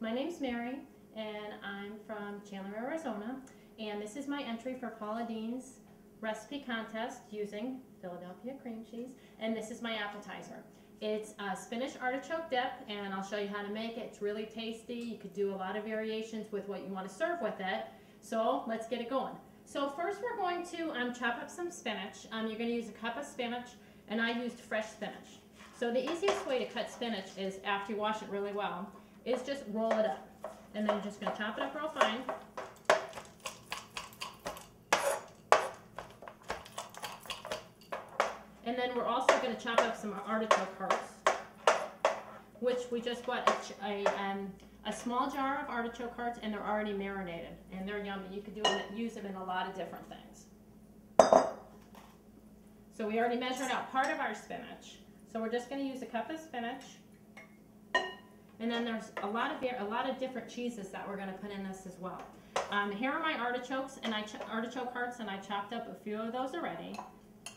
My name's Mary, and I'm from Chandler, Arizona, and this is my entry for Paula Dean's recipe contest using Philadelphia cream cheese, and this is my appetizer. It's a spinach artichoke dip, and I'll show you how to make it. It's really tasty. You could do a lot of variations with what you want to serve with it, so let's get it going. So first we're going to chop up some spinach. You're going to use a cup of spinach, and I used fresh spinach. So the easiest way to cut spinach is, after you wash it really well, is just roll it up. And then you're just going to chop it up real fine. And then we're also going to chop up some artichoke hearts, which we just bought a small jar of artichoke hearts, and they're already marinated, and they're yummy. You could use them in a lot of different things. So we already measured out part of our spinach. So we're just going to use a cup of spinach. And then there's a lot of different cheeses that we're going to put in this as well. Here are my artichokes and artichoke hearts, and I chopped up a few of those already.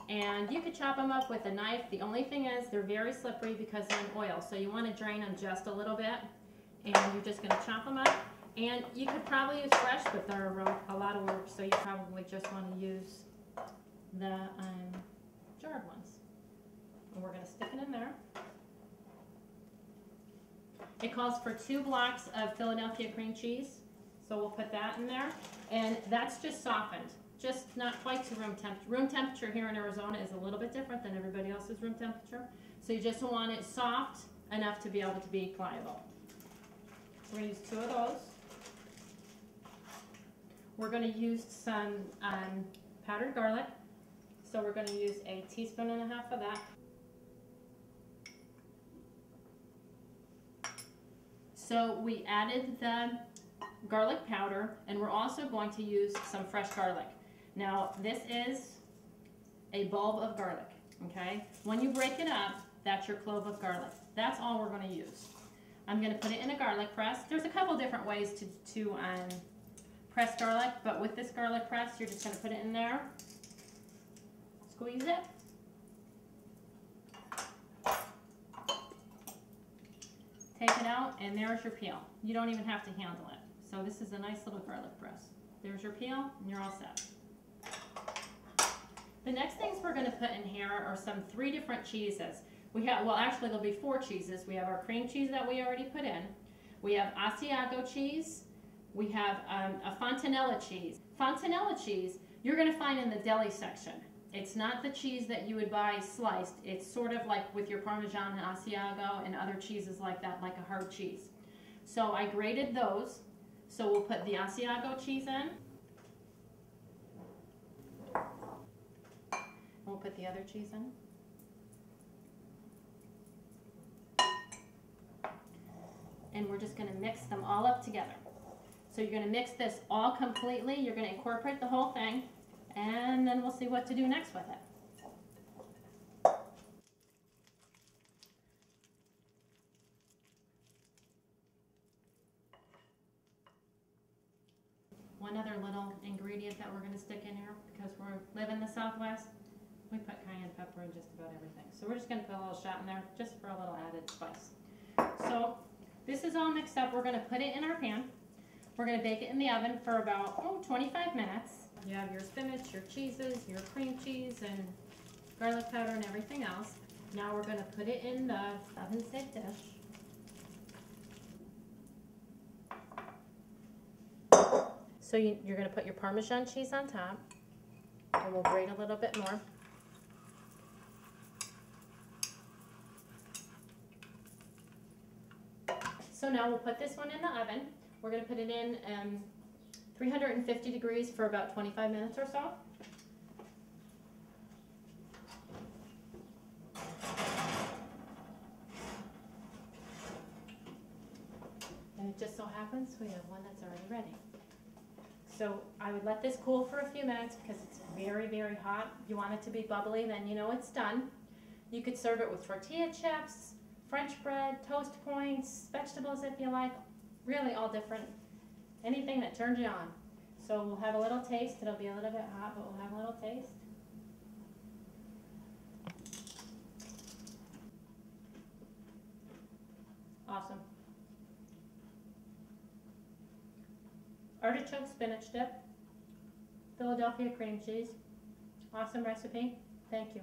And you could chop them up with a knife. The only thing is they're very slippery because they're in oil, so you want to drain them just a little bit. And you're just going to chop them up. And you could probably use fresh, but they're a lot of work, so you probably just want to use the jarred ones. And we're going to stick it in there. It calls for 2 blocks of Philadelphia cream cheese, so we'll put that in there. And that's just softened, just not quite to room temperature. Room temperature here in Arizona is a little bit different than everybody else's room temperature, so you just want it soft enough to be able to be pliable. We're going to use 2 of those. We're going to use some powdered garlic, so we're going to use a 1.5 teaspoons of that. So we added the garlic powder, and we're also going to use some fresh garlic. Now this is a bulb of garlic, okay? When you break it up, that's your clove of garlic. That's all we're going to use. I'm going to put it in a garlic press. There's a couple different ways to press garlic, but with this garlic press, you're just going to put it in there, squeeze it, take it out, and there's your peel. You don't even have to handle it. So this is a nice little garlic press. There's your peel, and you're all set. The next things we're going to put in here are some 3 different cheeses. We have, well, actually there'll be 4 cheeses. We have our cream cheese that we already put in. We have Asiago cheese. We have a Fontinella cheese. Fontinella cheese you're going to find in the deli section. It's not the cheese that you would buy sliced. It's sort of like with your Parmesan and Asiago and other cheeses like that, like a hard cheese. So I grated those. So we'll put the Asiago cheese in. We'll put the other cheese in. And we're just going to mix them all up together. So you're going to mix this all completely. You're going to incorporate the whole thing. And then we'll see what to do next with it. One other little ingredient that we're going to stick in here, because we live in the Southwest, we put cayenne pepper in just about everything. So we're just going to put a little shot in there just for a little added spice. So this is all mixed up. We're going to put it in our pan. We're going to bake it in the oven for about 25 minutes. You have your spinach, your cheeses, your cream cheese, and garlic powder and everything else. Now we're going to put it in the oven-safe dish. So you're going to put your Parmesan cheese on top, and we'll grate a little bit more. So now we'll put this one in the oven. We're going to put it in 350 degrees for about 25 minutes or so. And it just so happens we have one that's already ready. So I would let this cool for a few minutes because it's very, very hot. If you want it to be bubbly, then you know it's done. You could serve it with tortilla chips, French bread, toast points, vegetables if you like, really all different. Anything that turns you on. So we'll have a little taste. It'll be a little bit hot, but we'll have a little taste. Awesome. artichoke spinach dip, Philadelphia cream cheese. Awesome recipe. Thank you.